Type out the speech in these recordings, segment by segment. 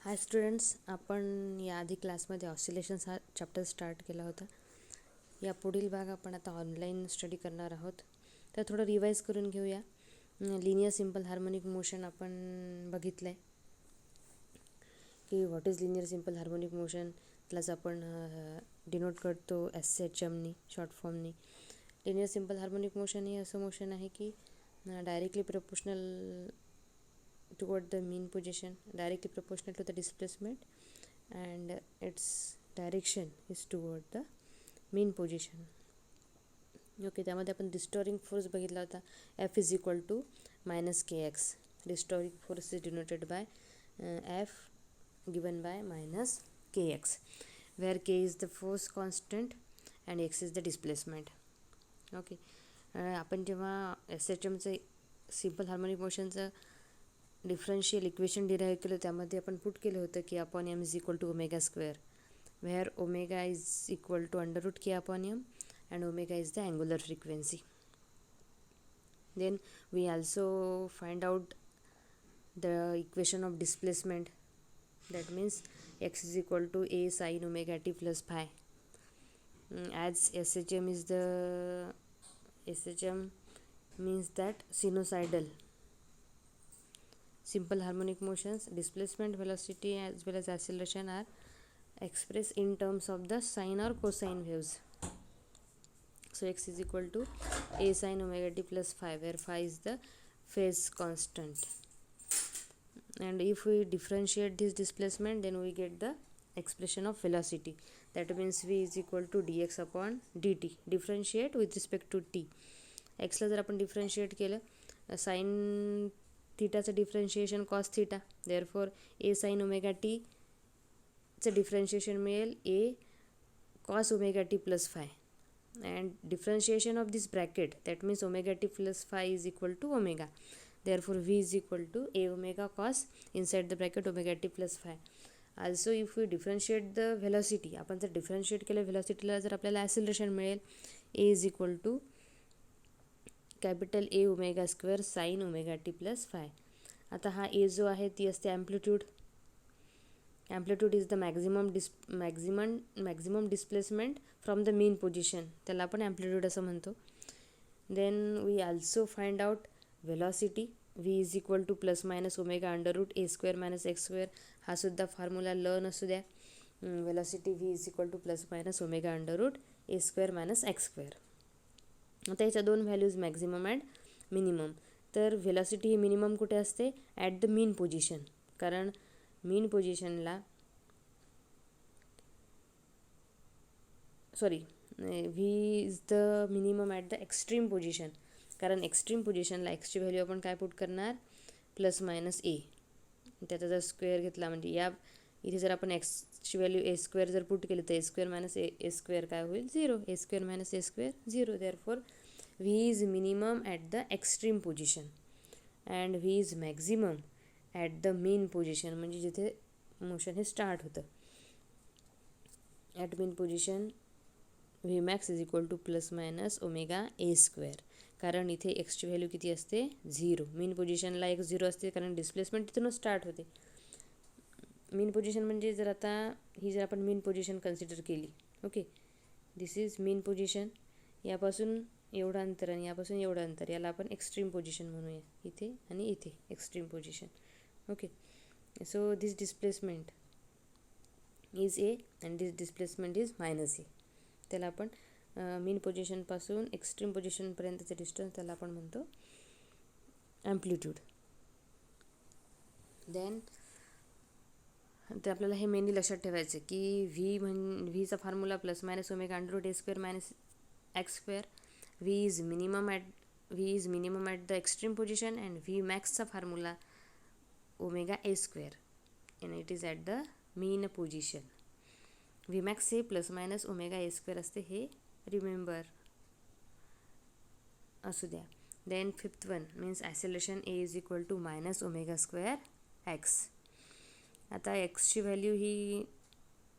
हाय students, आपण याआधी क्लासमध्ये ऑसिलेशन्स हा चॅप्टर स्टार्ट केला होता. या पुढील भाग आपण आता ऑनलाईन स्टडी करणार आहोत. तर थोडं रिवाईज करून घेऊया. लिनियर सिम्पल हार्मोनिक मोशन आपण बघितलं आहे की what is linear simple harmonic motion. त्यालाच आपण डिनोट करतो SHMनी, शॉर्ट फॉर्मनी. लिनियर सिम्पल हार्मोनिक मोशन हे असं मोशन आहे की directly proportional toward the mean position, directly proportional to the displacement, and its direction is toward the mean position. Okay, त्यामध्ये आपण डिस्टोरिंग फोर्स बघितला होता. F is equal to minus kx. Restoring force is denoted by F given by minus kx, where k is the force constant and x is the displacement. Okay, आपण जेव्हा SHMचं simple harmonic मोशनचं differential equation derive केलं त्यामध्ये आपण put केलं होतं की upon m is equal to omega square, where omega is equal to under root k upon m and omega is the angular frequency. Then we also find out the equation of displacement, that means x is equal to a sin omega t plus phi. As SHM means that sinusoidal simple harmonic motions, displacement, velocity as well as acceleration are expressed in terms of the sine or cosine waves. So x is equal to a sin omega t plus phi, where phi is the phase constant. And if we differentiate this displacement, then we get the expression of velocity. That means v is equal to dx upon dt. Differentiate with respect to t. x ला जर आपण differentiate केलं, sine थीटाचं differentiation cos theta, therefore a sine omega टीचं differentiation मिळेल a cos omega t plus phi. And differentiation of this bracket, that means omega t plus phi is equal to omega. Therefore v is equal to a omega cos inside the bracket omega t plus phi. Also if we differentiate the velocity, आपण जर differentiate केलं व्हेलॉसिटीला, जर आपल्याला acceleration मिळेल a is equal to capital A omega square sine omega t plus phi. आता हा A जो आहे ती असते amplitude. Amplitude is the maximum displacement from the mean position, त्याला आपण ॲम्प्लिट्यूड असं म्हणतो. Then we also find out velocity, v is equal to plus minus omega under root a square minus x square. हा सुद्धा formula learn असू द्या. velocity v is equal to plus minus omega under root a square minus x square. आता याच्या दोन values maximum and minimum. तर velocity ही minimum कुठे असते? ॲट द मीन पोजिशन, कारण मीन पोजिशनला v is the minimum at the extreme position, कारण extreme पोजिशनला एक्सची value आपण काय पुट करणार? प्लस मायनस ए. त्याचा जर स्क्वेअर घेतला म्हणजे या इथे जर आपण एक्सची व्हॅल्यू ए स्क्वेअर जर पुट केली तर ए स्क्वेअर मायनस ए स्क्वेअर काय होईल? 0. ए square minus A square 0. Therefore V is minimum at the extreme position and V is maximum at the mean position, म्हणजे जिथे मोशन हे स्टार्ट होतं. At mean position v max is equal two plus minus omega a square, कारण इथे एक्सची value किती असते? 0. मीन पोजिशनला x 0 असते, कारण डिस्प्लेसमेंट तिथूनच स्टार्ट होते. मीन पोजिशन म्हणजे जर आता ही जर आपण मीन पोजिशन कन्सिडर केली, okay, this is mean position. यापासून एवढं अंतर आणि यापासून एवढं अंतर, याला आपण एक्स्ट्रीम पोजिशन म्हणूया. इथे आणि इथे extreme position. Okay, so this displacement is a and this displacement is minus a. त्याला आपण मीन पोजिशनपासून एक्स्ट्रीम पोजिशनपर्यंतचं डिस्टन्स, त्याला आपण म्हणतो ॲम्प्लिट्यूड. देन तर आपल्याला हे मेनली लक्षात ठेवायचं की व्हीचा formula plus minus omega under root a square minus x square. V is minimum at the extreme position and v मॅक्सचा formula omega a square and it is at the mean position. V max हे plus minus omega a square असते, हे remember असू द्या. Then fifth one means acceleration a is equal to minus omega square x. आता एक्सची value ही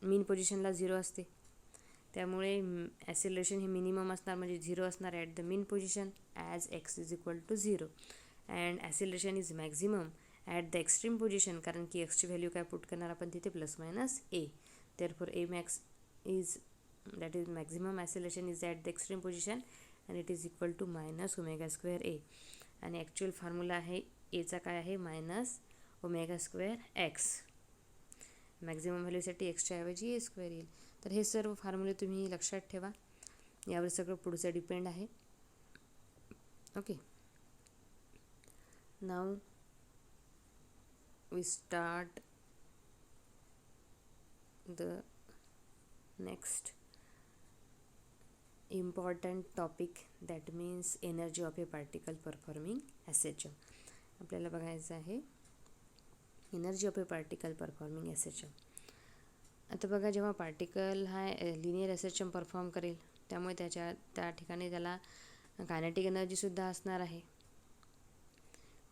मीन पोजिशनला 0 असते, त्यामुळे ॲसिलेशन हे मिनिमम असणार, म्हणजे 0 असणार at the mean position as x is equal to 0. And oscillation is maximum at the extreme position, कारण की एक्सची व्हॅल्यू काय पुट करणार आपण तिथे plus minus a. Therefore a max is that is maximum oscillation is at the extreme position and it is equal to minus omega square a. आणि actual formula आहे एचा काय आहे minus omega square x. Maximum व्हॅल्यूसाठी एक्सच्या ऐवजी ए square येईल. तर हे सर्व फॉर्म्युले तुम्ही लक्षात ठेवा, यावर सगळं पुढचं डिपेंड आहे. Okay, now we start the next important topic, that means energy of a particle performing SHM. आपल्याला बघायचं आहे energy of a particle performing SHM. आता बघा, जेव्हा पार्टिकल हा लिनियर SHM परफॉर्म करेल त्यामुळे त्या ठिकाणी त्याला कायनेटिक एनर्जीसुद्धा असणार आहे.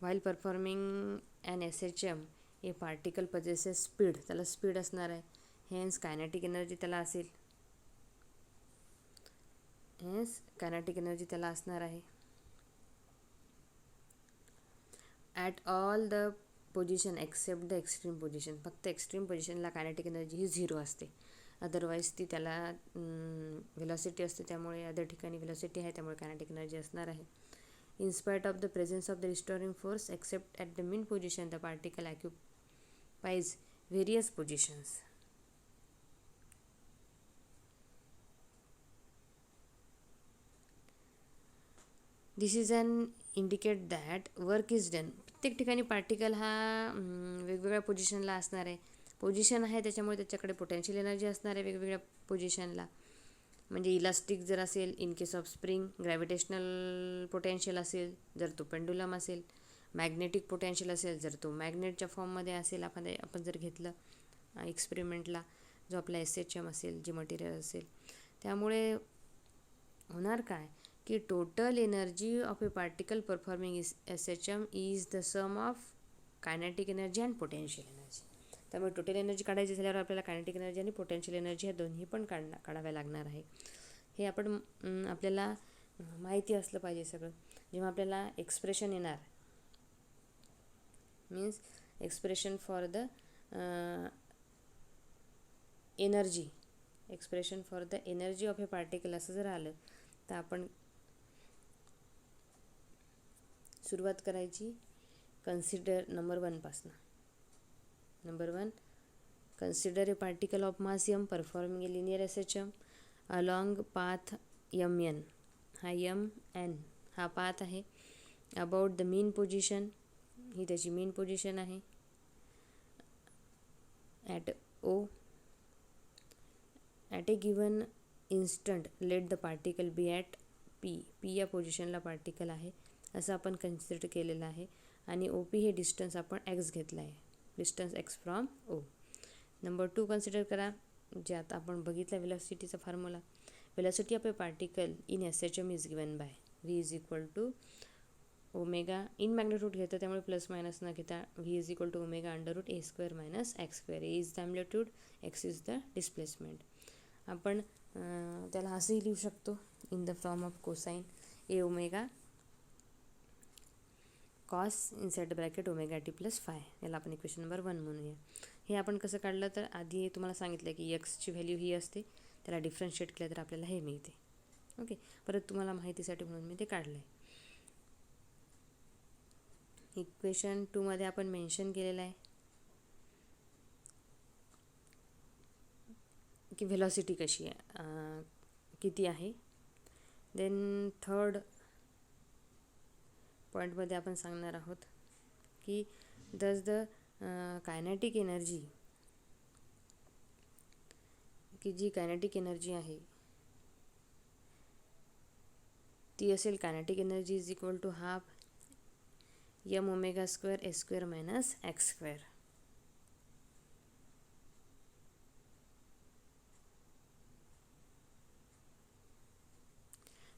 While performing an SHM a particle possesses speed, त्याला स्पीड असणार आहे. हेन्स कायनेटिक एनर्जी त्याला असेल, असणार आहे. At all the position except the extreme position, फक्त एक्स्ट्रीम पोझिशनला कायनेटिक एनर्जी ही 0 असते. अदरवाईज ती त्याला व्हेलॉसिटी असते, त्यामुळे अदर ठिकाणी व्हेलॉसिटी आहे, त्यामुळे कायनेटिक एनर्जी असणार आहे. In spite of the presence of the restoring force, except at the mean position, the particle occupies various positions. This is an indicate that work is done. प्रत्येक ठिकाणी particle हा वेगवेगळ्या पोझिशनला असणार आहे. पोझिशन आहे त्याच्यामुळे त्याच्याकडे पोटेन्शियल एनर्जी असणार आहे वेगवेगळ्या पोझिशनला. म्हणजे इलास्टिक जर असेल, in case of spring gravitational potential असेल, जर तो पेंडुलम असेल, मॅग्नेटिक पोटेन्शियल असेल, जर तो मॅग्नेटच्या फॉर्ममध्ये असेल, आपण जर घेतलं एक्सपेरिमेंटला जो आपला SHM असेल, जे मटेरियल असेल. त्यामुळे होणार काय की total energy of a particle performing SHM is the sum of kinetic energy and potential energy. त्यामुळे टोटल एनर्जी काढायची झाल्यावर आपल्याला कायनेटिक एनर्जी आणि पोटेन्शियल एनर्जी ह्या दोन्ही पण काढाव्या लागणार आहे. हे आपल्याला माहिती असलं पाहिजे सगळं. जेव्हा आपल्याला एक्सप्रेशन येणार, means expression for the energy, expression for the energy of a particle असं जर आलं तर आपण सुरुवात करायची कन्सिडर नंबर 1 पासून. Number 1, consider a particle of mass m performing a linear SHM along path mn. हा mn हा पाथ आहे. अबाउट द मीन पोझिशन, ही त्याची मीन पोझिशन आहे. At O, at a given instant let the particle be at P. P या पोझिशनला particle आहे असं आपण कन्सिडर केलेलं आहे. आणि OP हे डिस्टन्स आपण x घेतलं आहे, distance x from O. Number 2 consider करा, ज्यात आपण बघितला वेलॉसिटीचा formula. Velocity of a particle in SHM is given by V is equal to omega, in magnitude घेतं त्यामुळे प्लस मायनस न घेता V is equal to omega under root a square minus x square. A is the amplitude, x is the displacement. आपण त्याला असंही लिहू शकतो in the form of cosine A omega cos inside bracket omega t plus five. याला आपण equation number 1 म्हणूया. हे आपण कसं काढलं तर आधी तुम्हाला सांगितलं की एक्सची व्हॅल्यू ही असते, त्याला डिफरन्शिएट केलं तर आपल्याला हे मिळते. ओके, परत तुम्हाला माहितीसाठी म्हणून मी ते काढलं आहे. इक्वेशन 2मध्ये आपण मेन्शन केलेलं आहे की व्हेलॉसिटी कशी आहे, किती आहे. देन थर्ड पॉईंटमध्ये आपण सांगणार आहोत की दस द कायनेटिक एनर्जी, की जी कायनेटिक एनर्जी आहे ती असेल kinetic energy is equal to half m omega square a square minus x square.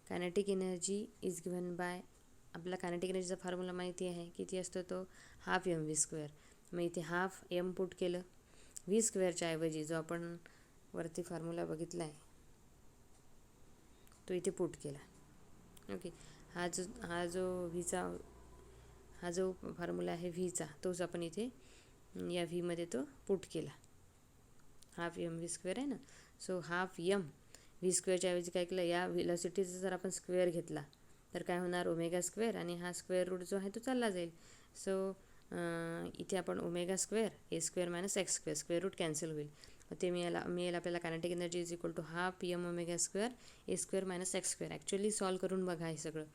Kinetic energy is given by, आपला कायनेटिक एनर्जीचा फॉर्म्युला माहिती आहे, किती असतो तो हाफ mv स्क्वेअर. मग इथे हाफ m पुट केलं, व्ही स्क्वेअरच्या ऐवजी जो आपण वरती फॉर्म्युला बघितला आहे तो इथे पुट केला. ओके, हा जो व्हीचा हा जो फॉर्म्युला आहे व्हीचा तोच आपण इथे या व्हीमध्ये तो पुट केला. हाफ एम व्ही स्क्वेअर आहे ना. सो हाफ एम व्ही स्क्वेअरच्या ऐवजी काय केलं, या व्हेलॉसिटीचा जर आपण स्क्वेअर घेतला तर काय होणार, ओमेगा स्क्वेअर, आणि हा स्क्वेअर रूट जो आहे तो चालला जाईल. सो इथे आपण omega square a square minus x square, square root cancel होईल. ते मिळेल आपल्याला kinetic energy is equal to half m omega square a square minus x square. Actually solve करून बघा हे सगळं.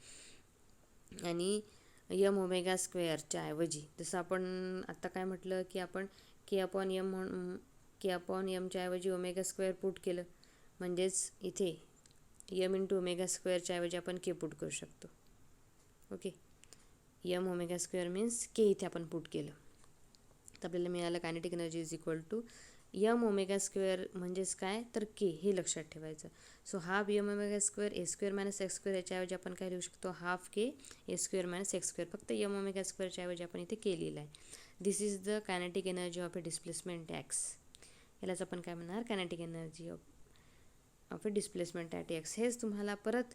आणि यम ओमेगा स्क्वेअरच्या ऐवजी जसं आपण आत्ता काय म्हटलं की आपण के अपॉन एमच्या ऐवजी ओमेगा स्क्वेअर पुट केलं, म्हणजेच इथे यम इंटू ओमेगा स्क्वेअरच्या ऐवजी आपण के पुट करू शकतो. Okay, m omega square means k इथे आपण पुट केलं तर आपल्याला मिळालं kinetic energy is equal to m omega square म्हणजेच काय तर के, हे लक्षात ठेवायचं. So half m omega square a square minus x square, याच्याऐवजी आपण काय लिहू शकतो, half k a square minus x square. फक्त यम ओमेगा स्क्वेअरच्या ऐवजी आपण इथे के लिहिलं आहे. This is the kinetic energy of a displacement x. यालाच आपण काय म्हणणार, kinetic energy of a displacement at x. हेच तुम्हाला परत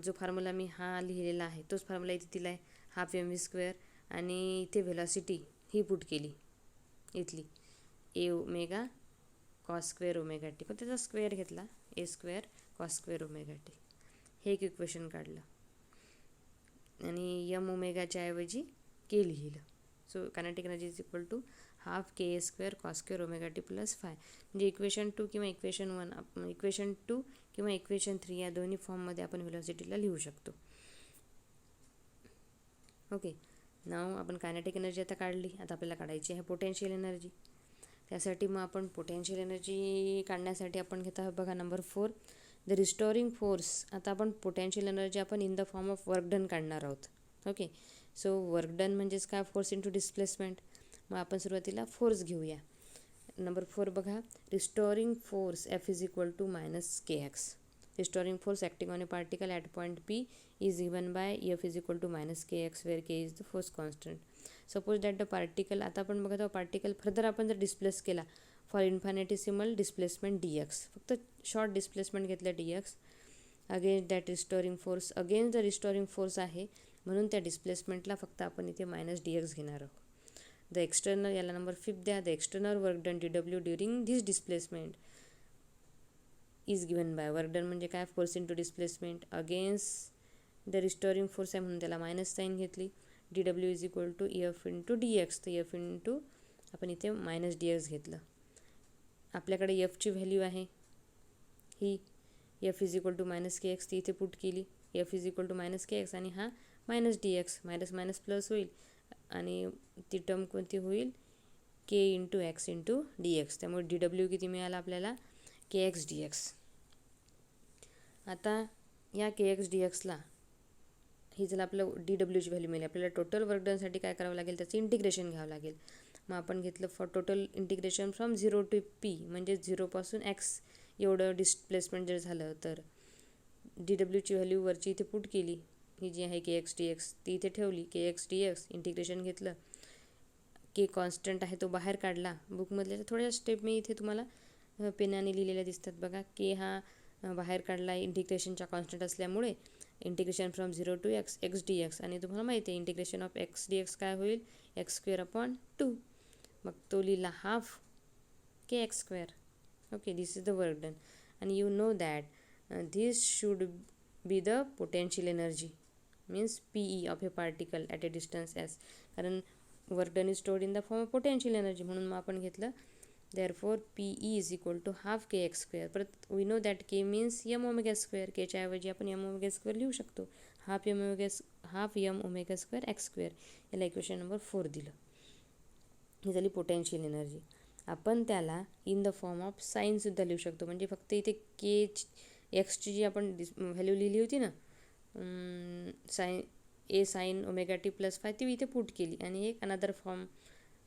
जो फॉर्म्युला मी हा लिहिलेला आहे तोच फॉर्म्युला इथे दिला आहे, हाफ एम व्ही स्क्वेअर, आणि इथे व्हेलॉसिटी ही पुट केली इथली a omega cos square omega t, पण त्याचा स्क्वेअर घेतला a square cos square omega t, हे एक इक्वेशन काढलं आणि यम ओमेगाच्या ऐवजी के लिहिलं. So kinetic energy is equal to half k a square cos square omega t plus 5. म्हणजे इक्वेशन 2 किंवा इक्वेशन 3 या दोन्ही फॉर्ममध्ये आपण व्हेलॉसिटीला लिहू शकतो. ओके, नाव आपण कायनेटिक एनर्जी आता काढली. आता आपल्याला काढायची आहे पोटेन्शियल एनर्जी. त्यासाठी मग आपण पोटेन्शियल एनर्जी काढण्यासाठी आपण घेत आहोत बघा नंबर 4, द रिस्टोरिंग फोर्स. आता आपण पोटेन्शियल एनर्जी आपण in the form of work done काढणार आहोत. ओके, सो वर्क डन म्हणजेच काय, फोर्स इंटू डिस्प्लेसमेंट. मग आपण सुरुवातीला फोर्स घेऊया. नंबर 4 बघा, restoring force F is equal to minus k x. Restoring force acting on a particle at point P is given by F is equal to minus kx, where k is the force constant. Suppose that the particle, आता आपण बघत आहोत particle further आपण जर displace केला for इन्फायनेटिसिमल displacement dx, फक्त short displacement घेतलं dx against that restoring force, against the restoring force आहे म्हणून त्या डिस्प्लेसमेंटला फक्त आपण इथे मायनस dx घेणार आहोत. द एक्सटर्नल, याला नंबर 5 द्या, the external work done dw during this displacement is given by, work done म्हणजे काय, force into displacement against the restoring force आहे म्हणून त्याला मायनस साईन घेतली. डी डब्ल्यू is equal to F into d x, तर F into आपण इथे मायनस डी एक्स घेतलं. आपल्याकडे एफची व्हॅल्यू आहे ही, f is equal to minus k x, ती इथे पुट केली. F is equal to minus k x आणि हा minus d x, minus minus plus होईल आणि ती टर्म कोणती होईल, k into x into d x. त्यामुळे डी डब्ल्यू किती मिळाला आपल्याला, के एक्स डी एक्स. आता या के एक्स डी एक्सला ही जर आपलं डी डब्ल्यूची व्हॅल्यू मिळेल, आपल्याला टोटल वर्क डनसाठी काय करावं लागेल, त्याचं इंटिग्रेशन घ्यावं लागेल. मग आपण घेतलं for total integration from 0 to P, म्हणजे 0पासून एक्स एवढं डिस्प्लेसमेंट जर झालं तर डी डब्ल्यूची व्हॅल्यू वरची इथे पुट केली, ही जी आहे के एक्स डी एक्स ती इथे ठेवली. के एक्स डी एक्स इंटिग्रेशन घेतलं, के कॉन्स्टंट आहे तो बाहेर काढला. बुकमधल्या थोड्या स्टेप मी इथे तुम्हाला पेनाने लिहिलेल्या दिसतात बघा. के हा बाहेर काढला इंटिग्रेशनच्या कॉन्स्टंट असल्यामुळे, integration from 0 to x x d x, आणि तुम्हाला माहिती आहे integration of x d x काय होईल, एक्स स्क्वेअर अपॉन 2. मग तो लिहिला half k x square. Okay, this is the work done. आणि you know that this should be the potential energy means p e of a particle at a distance s, कारण work done is stored in the form of potential energy, म्हणून मग आपण घेतलं therefore PE is equal to half kx square. परत we know that k means m omega square, k च्या ऐवजी आपण m omega square लिहू शकतो, half m omega square x square. याला इक्वेशन नंबर 4 दिलं. ही झाली पोटेन्शियल एनर्जी. आपण त्याला इन द फॉर्म ऑफ साईनसुद्धा लिहू शकतो, म्हणजे फक्त इथे के एक्सची जी आपण व्हॅल्यू लिहिली होती ना, a sine omega t plus 5, ती इथे पुट केली आणि एक another form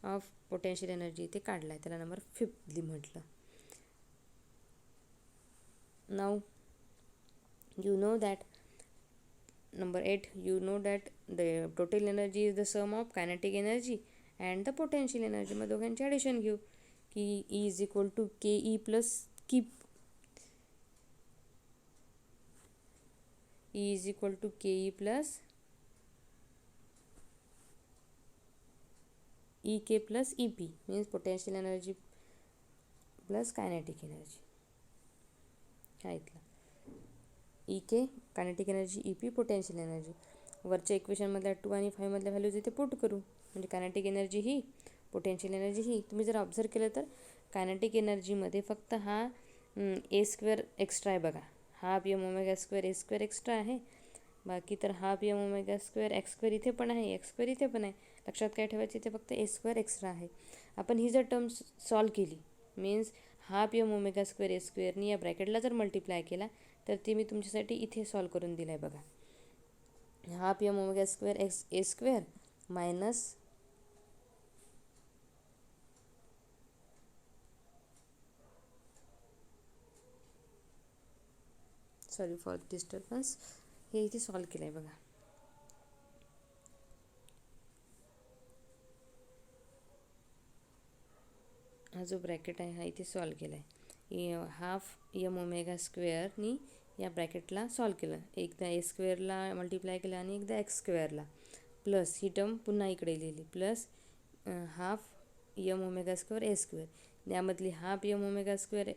of potential energy इथे काढला आहे, त्याला नंबर 5 म्हटलं. Now you know that number 8, you know that the total energy is the sum of kinetic energy and the potential energy. मग दोघांची ॲडिशन घेऊ की e is equal to k e plus keep, e is equal to k e plus E k plus e p means potential energy plus kinetic energy. हा इथला e k kinetic energy, e p potential energy. वरच्या इक्वेशनमधल्या 2 आणि 5 मधल्या values इथे put करू. म्हणजे kinetic energy ही, potential energy ही. तुम्ही जर ऑब्झर्व केलं तर कायनेटिक एनर्जीमध्ये फक्त हा ए स्क्वेअर एक्स्ट्रा आहे बघा. Half m omega square a square extra आहे. बाकी तर half m omega square x square इथे पण आहे, एक्स स्क्वेअर इथे पण आहे. लक्षात काय ठेवायचं, इथे फक्त ए स्क्वेअर एक्स्ट्रा आहे. आपण ही जर टर्म सॉल्व केली means half m omega square a स्क्वेअरनी या ब्रॅकेटला जर मल्टिप्लाय केला तर ती मी तुमच्यासाठी इथे सॉल्व करून दिलं आहे बघा. Half m omega square x a square minus sorry for disturbance, हे इथे सॉल्व केलं आहे बघा. हा जो ब्रॅकेट आहे हा इथे सॉल्व केला आहे. हाफ एम ओमेगा स्क्वेअरनी या ब्रॅकेटला सॉल्व केलं. एकदा ए स्क्वेअरला मल्टिप्लाय केलं आणि एकदा एक्स स्क्वेअरला, प्लस ही टर्म पुन्हा इकडे लिहिली, plus half m omega square a square. यामधली half m omega square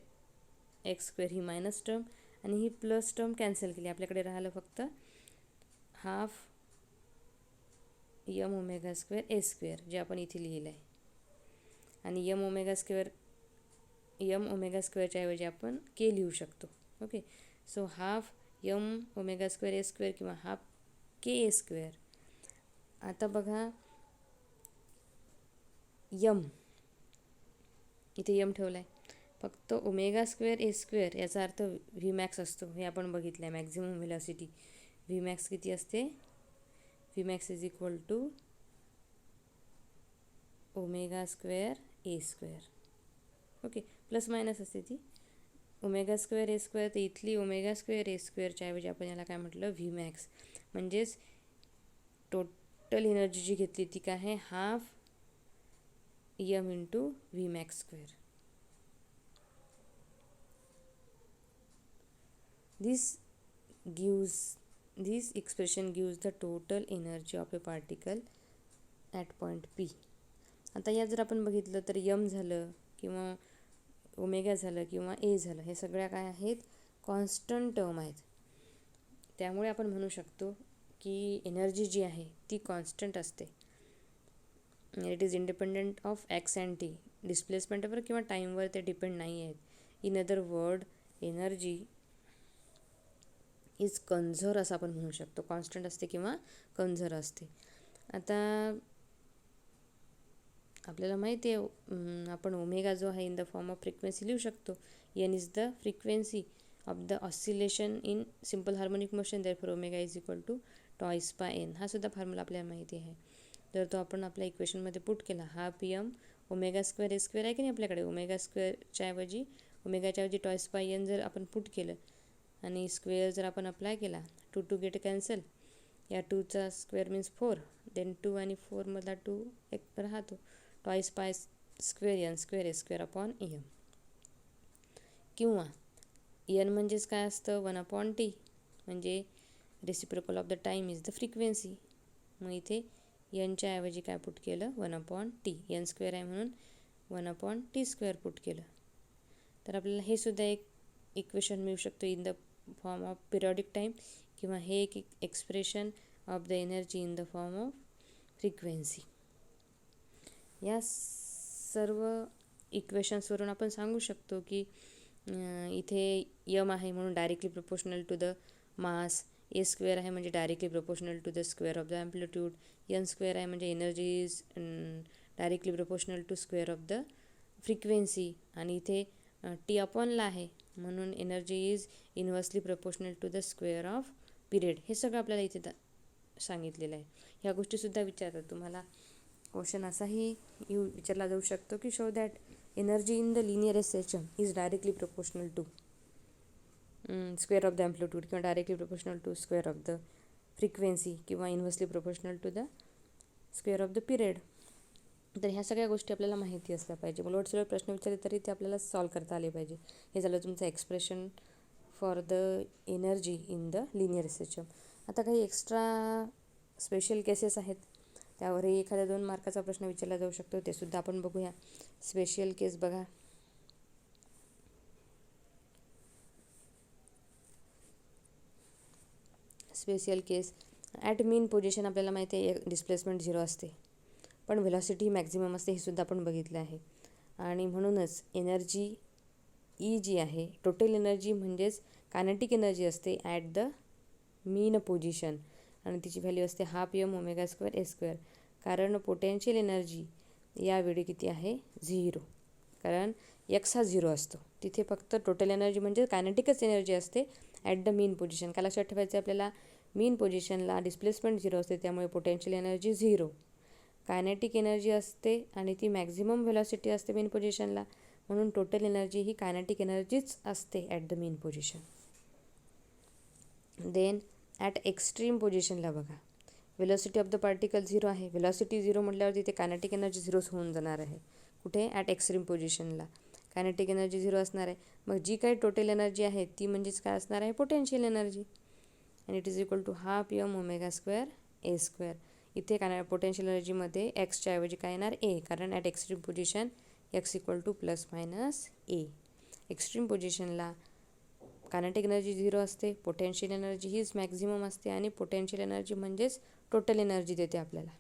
x square ही मायनस टर्म आणि ही प्लस टर्म कॅन्सल केली. आपल्याकडे राहिलं फक्त half m omega square a square जे आपण इथे लिहिलं आहे. आणि एम ओमेगा स्क्वेअरच्या ऐवजी आपण के लिहू शकतो. Okay, so half m omega square a square किंवा हाफ के ए स्क्वेअर. आता बघा यम इथे यम ठेवला आहे. फक्त ओमेगा स्क्वेअर ए स्क्वेअर याचा अर्थ व्ही मॅक्स असतो, हे आपण बघितलं आहे. मॅक्झिमम व्हेलॉसिटी व्ही मॅक्स किती असते, v max is equal to omega square a square. Okay, plus minus असते ती ओमेगा स्क्वेअर ए स्क्वेअर. तर इथली ओमेगा स्क्वेअर ए स्क्वेअरच्या ऐवजी आपण याला काय म्हटलं, व्ही मॅक्स. म्हणजेच टोटल एनर्जी जी घेतली ती काय आहे, half m into v max square. This expression gives the total energy of a particle at point P. आता या जर आपण बघितलं तर यम झालं किंवा ओमेगा झालं किंवा ए झालं, हे सगळ्या काय आहेत, कॉन्स्टंट टर्म आहेत. त्यामुळे आपण म्हणू शकतो की एनर्जी जी आहे ती कॉन्स्टंट असते. It is independent of x and t. डिस्प्लेसमेंटवर किंवा टाईमवर ते डिपेंड नाही आहेत. In other word energy is conserve असं आपण म्हणू शकतो. कॉन्स्टंट असते किंवा कन्झर्व असते. आता आपल्याला माहिती आहे आपण ओमेगा जो आहे in the form of frequency लिहू शकतो. N is the frequency of the oscillation in simple harmonic motion, therefore omega is equal to twice by n. हा सुद्धा फॉर्म्युला आपल्याला माहिती आहे. तर तो आपण आपल्या इक्वेशनमध्ये पुट केला. Half m omega square a square आहे की नाही आपल्याकडे, ओमेगाच्या ऐवजी टॉईस बाय एन जर आपण पुट केलं आणि स्क्वेअर जर आपण अप्लाय केला, 2 गेट कॅन्सल. या 2चा स्क्वेअर मीन्स 4, देन 2 आणि 4 मधला 2 एक राहतो. Twice pi square n square a square upon m. किंवा एन म्हणजेच काय असतं, 1 अपॉन टी, म्हणजे reciprocal of the time is the frequency. मग इथे एनच्या ऐवजी काय पुट केलं, 1 अपॉन टी. एन स्क्वेअर आहे म्हणून 1 अपॉन टी स्क्वेअर पुट केलं. तर आपल्याला हे सुद्धा एक इक्वेशन मिळू शकतो in the form of periodic time, किंवा हे एक expression of the energy in the form of frequency. या सर्व इक्वेशन्सवरून आपण सांगू शकतो की इथे यम आहे म्हणून directly proportional to the mass. A square आहे म्हणजे directly proportional to the square of the amplitude. N square आहे म्हणजे energy is directly proportional to square of the frequency. आणि इथे टी अपॉनला आहे म्हणून energy is inversely proportional to the square of period. हे सगळं आपल्याला इथे सांगितलेलं आहे. ह्या गोष्टीसुद्धा विचारतात तुम्हाला. क्वेश्चन असाही विचारला जाऊ शकतो की show that energy in the linear system is directly proportional to square of the amplitude, किंवा directly proportional to square of the frequency, किंवा inversely proportional to the square of the period. तर ह्या सगळ्या गोष्टी आपल्याला माहिती असल्या पाहिजे. उलटसुलट प्रश्न विचारले तरी ते आपल्याला सॉल्व करता आले पाहिजे. हे झालं तुमचं expression for the energy in the linear system. आता काही एक्स्ट्रा स्पेशल केसेस आहेत त्यावरही एखाद्या 2 मार्काचा प्रश्न विचारला जाऊ शकतो, ते सुद्धा आपण बघूया. स्पेशल केस बघा. Special case at mean position आपल्याला माहिती आहे डिस्प्लेसमेंट 0 असते, पण व्हेलॉसिटी मॅक्झिमम असते, हे सुद्धा आपण बघितलं आहे. आणि म्हणूनच एनर्जी ई जी आहे, टोटल एनर्जी म्हणजेच कायनेटिक एनर्जी असते ॲट द मीन पोझिशन, आणि तिची व्हॅल्यू असते ½ m² कारण पोटेन्शियल एनर्जी यावेळी किती आहे 0, कारण एक्स हा 0 असतो. तिथे फक्त टोटल एनर्जी म्हणजे कायनेटिकच एनर्जी असते ॲट द मीन पोझिशन. काय लक्षात ठेवायचं आहे आपल्याला, मीन पोझिशनला डिस्प्लेसमेंट 0 असते, त्यामुळे पोटेन्शियल एनर्जी 0. कायनेटिक एनर्जी असते आणि ती मॅक्झिमम व्हेलॉसिटी असते मीन पोझिशनला, म्हणून टोटल एनर्जी ही कायनेटिक एनर्जीच असते at the mean position. Then at extreme पोझिशनला बघा, व्हेलॉसिटी ऑफ द पार्टिकल 0 आहे. व्हेलॉसिटी 0 म्हटल्यावर तिथे कायनेटिक एनर्जी 0 होऊन जाणार आहे. कुठे, ॲट एक्स्ट्रीम पोझिशनला कायनेटिक एनर्जी 0 असणार आहे. मग जी काही टोटल एनर्जी आहे ती म्हणजेच काय असणार आहे, पोटेन्शियल एनर्जी, आणि it is equal to ½ m² इथे पोटेन्शियल एनर्जीमध्ये एक्सच्या ऐवजी काय येणार, ए, कारण at extreme position x equal to ±a. Extreme पोझिशनला कायनेटिक एनर्जी 0 असते, पोटेन्शियल एनर्जी हीच मॅक्झिमम असते, आणि पोटेन्शियल एनर्जी म्हणजेच टोटल एनर्जी देते आपल्याला.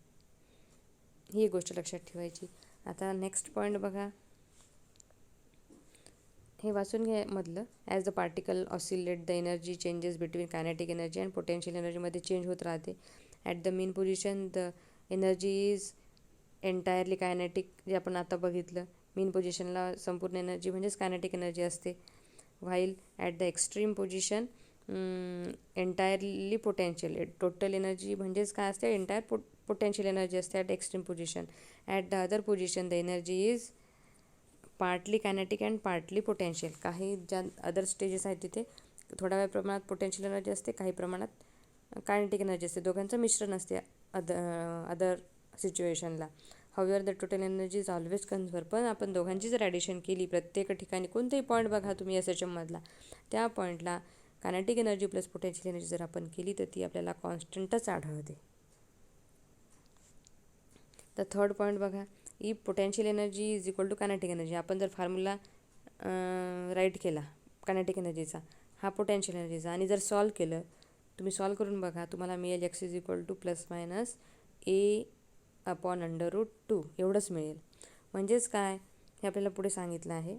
ही गोष्ट लक्षात ठेवायची. आता नेक्स्ट पॉईंट बघा, हे वाचून घ्या मधलं. As the particle oscillate the energy changes between kinetic energy and potential एनर्जीमध्ये चेंज होत राहते. At the mean position the energy is entirely kinetic, जे आपण आता बघितलं. मीन पोझिशनला संपूर्ण एनर्जी म्हणजेच कायनेटिक एनर्जी असते. While at the extreme position entirely potential, total energy म्हणजेच काय असते, एंटायर पोटेन्शियल एनर्जी असते at extreme position. At the other position the energy is partly kinetic and partly potential. काही ज्या अदर स्टेजेस आहेत तिथे थोड्या वेळ प्रमाणात पोटेन्शियल एनर्जी असते, काही प्रमाणात कायनेटिक एनर्जी असते, दोघांचं मिश्रण असते अदर सिच्युएशनला. However the total energy is always conserved. पण आपण दोघांची जर ॲडिशन केली प्रत्येक ठिकाणी, कोणतेही पॉईंट बघा तुम्ही SHMमधला, त्या पॉईंटला kinetic energy plus potential energy जर आपण केली तर ती आपल्याला कॉन्स्टंटच आढळते. तर थर्ड पॉईंट बघा, e potential energy is equal to kinetic energy. आपण जर फॉर्म्युला राईट केला कायनेटिक एनर्जीचा, हा पोटेन्शियल एनर्जीचा, आणि जर सॉल्व केलं, तुम्ही सॉल्व करून बघा, तुम्हाला मिळेल x is equal to ±a/√2 एवढंच मिळेल. म्हणजेच काय, हे आपल्याला पुढे सांगितलं आहे.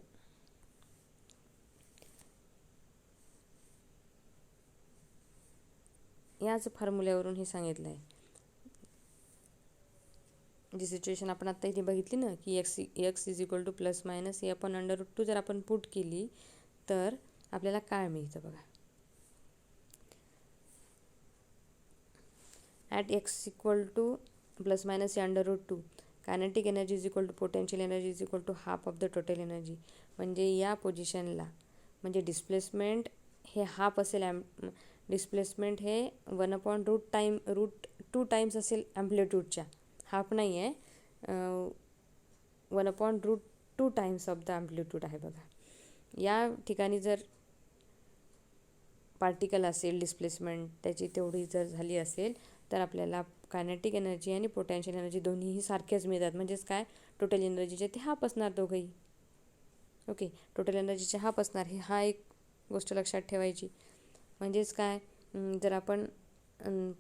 याच फॉर्म्युल्यावरून हे सांगितलं आहे. जी सिच्युएशन आपण आत्ता इथे बघितली ना, की x is equal to ±a/√2 जर आपण पुट केली तर आपल्याला काय मिळतं बघा. At x equal to ±a/√2 kinetic energy is equal to potential energy is equal to half of the total energy. म्हणजे या पोझिशनला म्हणजे डिस्प्लेसमेंट हे हाफ असेल, डिस्प्लेसमेंट हे 1/√2 टाईम्स असेल ॲम्प्लिट्यूडच्या, हाफ नाही आहे, 1/√2 टाईम्स ऑफ द ॲम्प्लिट्यूड आहे बघा. या ठिकाणी जर पार्टिकल असेल, डिस्प्लेसमेंट त्याची तेवढी जर झाली असेल तर आपल्याला कायनेटिक एनर्जी आणि पोटेन्शियल एनर्जी दोन्हीही सारखेच मिळतात. म्हणजेच काय, टोटल एनर्जीचे ते हाफ असणार दोघंही. ओके, टोटल एनर्जीचे हाफ असणार, हा एक गोष्ट लक्षात ठेवायची. म्हणजेच काय, जर आपण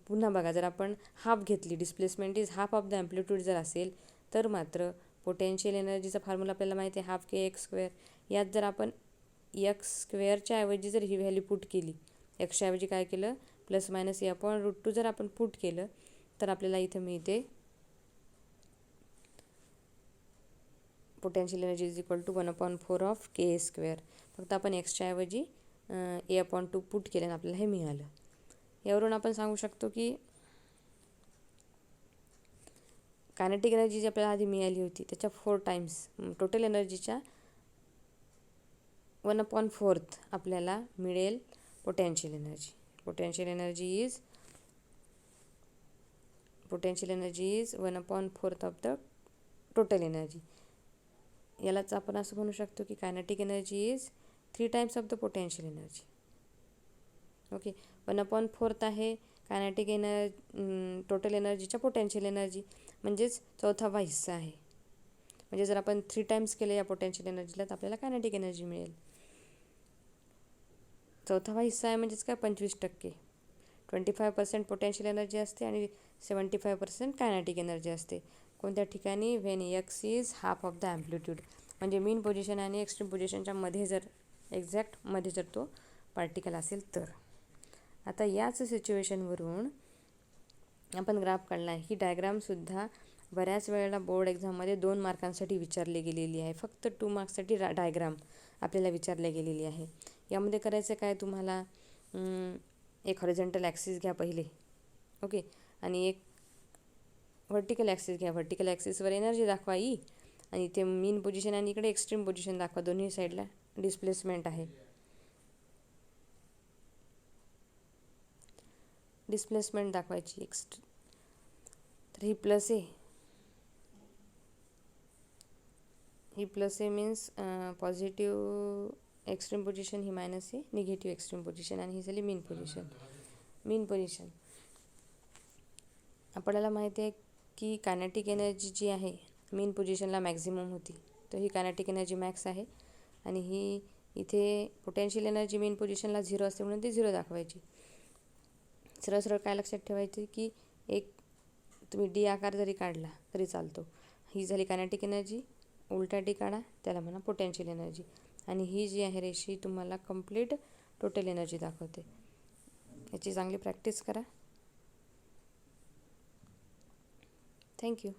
पुन्हा बघा, जर आपण हाफ घेतली, displacement is half of the amplitude जर असेल, तर मात्र पोटेन्शियल एनर्जीचा फॉर्म्युला आपल्याला माहिती आहे ½ यात जर आपण x² ऐवजी जर ही व्हॅल्यू पुट केली, एक्सच्या ऐवजी काय केलं, ±a/√2 जर आपण पुट केलं तर आपल्याला इथं मिळते potential energy is equal to 1/4 k². फक्त आपण एक्सच्या ऐवजी a/2 पुट केलं आणि आपल्याला हे मिळालं. यावरून आपण सांगू शकतो की कायनेटिक एनर्जी जी आपल्याला आधी मिळाली होती त्याच्या 4 टाईम्स, टोटल एनर्जीच्या 1/4 आपल्याला मिळेल potential energy. Potential energy is 1/4 of the total energy. यालाच आपण असं म्हणू शकतो की kinetic energy is 3 Times of the potential energy. Okay, 1/4 आहे कायनेटिक टोटल एनर्जीच्या पोटेन्शियल एनर्जी, म्हणजेच चौथावा हिस्सा आहे. म्हणजे जर आपण 3 टाइम्स केलं या पोटेन्शियल एनर्जीला तर आपल्याला कायनेटिक एनर्जी मिळेल. चौथावा हिस्सा आहे म्हणजेच काय 25%. 25% पोटेन्शियल एनर्जी असते आणि 75% कायनेटिक एनर्जी असते. कोणत्या ठिकाणी? When x is half of the amplitude. म्हणजे मीन पोझिशन आणि एक्स्ट्रीम पोझिशनच्या मध्ये जर एक्झॅक्ट मध्ये जर तो पार्टिकल असेल तर. आता याच सिच्युएशनवरून आपण ग्राफ काढला आहे. ही डायग्रामसुद्धा बऱ्याच वेळेला बोर्ड एक्झाममध्ये 2 मार्कांसाठी विचारली गेलेली आहे. फक्त 2 मार्क्ससाठी डायग्राम आपल्याला विचारली गेलेली आहे. यामध्ये करायचं काय तुम्हाला? एक हॉरिझॉन्टल ॲक्सिस घ्या पहिले, ओके, आणि एक व्हर्टिकल ॲक्सिस घ्या. व्हर्टिकल ॲक्सिसवर एनर्जी दाखवा ई, आणि ते मीन पोझिशन आणि इकडे एक्स्ट्रीम पोझिशन दाखवा. दोन्ही साईडला डिस्प्लेसमेंट आहे. डिस्प्लेसमेंट दाखवायची तर ही प्लस ए, ही plus a means positive extreme position, ही minus a negative extreme position, आणि ही झाली मीन पोझिशन. मीन पोझिशन आपल्याला माहिती आहे की कायनेटिक एनर्जी जी आहे मीन पोझिशनला मॅक्झिमम होती, तर ही कायनेटिक एनर्जी मॅक्स आहे. आणि ही इथे पोटेन्शियल एनर्जी मीन पोझिशनला 0 असते म्हणून ती 0 दाखवायची. सरळ सरळ काय लक्षात ठेवायचे की एक तुम्ही डी आकार जरी काढला तरी चालतो. ही झाली कायनेटिक एनर्जी. उलटा डी काढा, त्याला म्हणा पोटेन्शियल एनर्जी. आणि ही जी आहे रेषी तुम्हाला कंप्लीट टोटल एनर्जी दाखवते. याची चांगली प्रॅक्टिस करा. थँक्यू.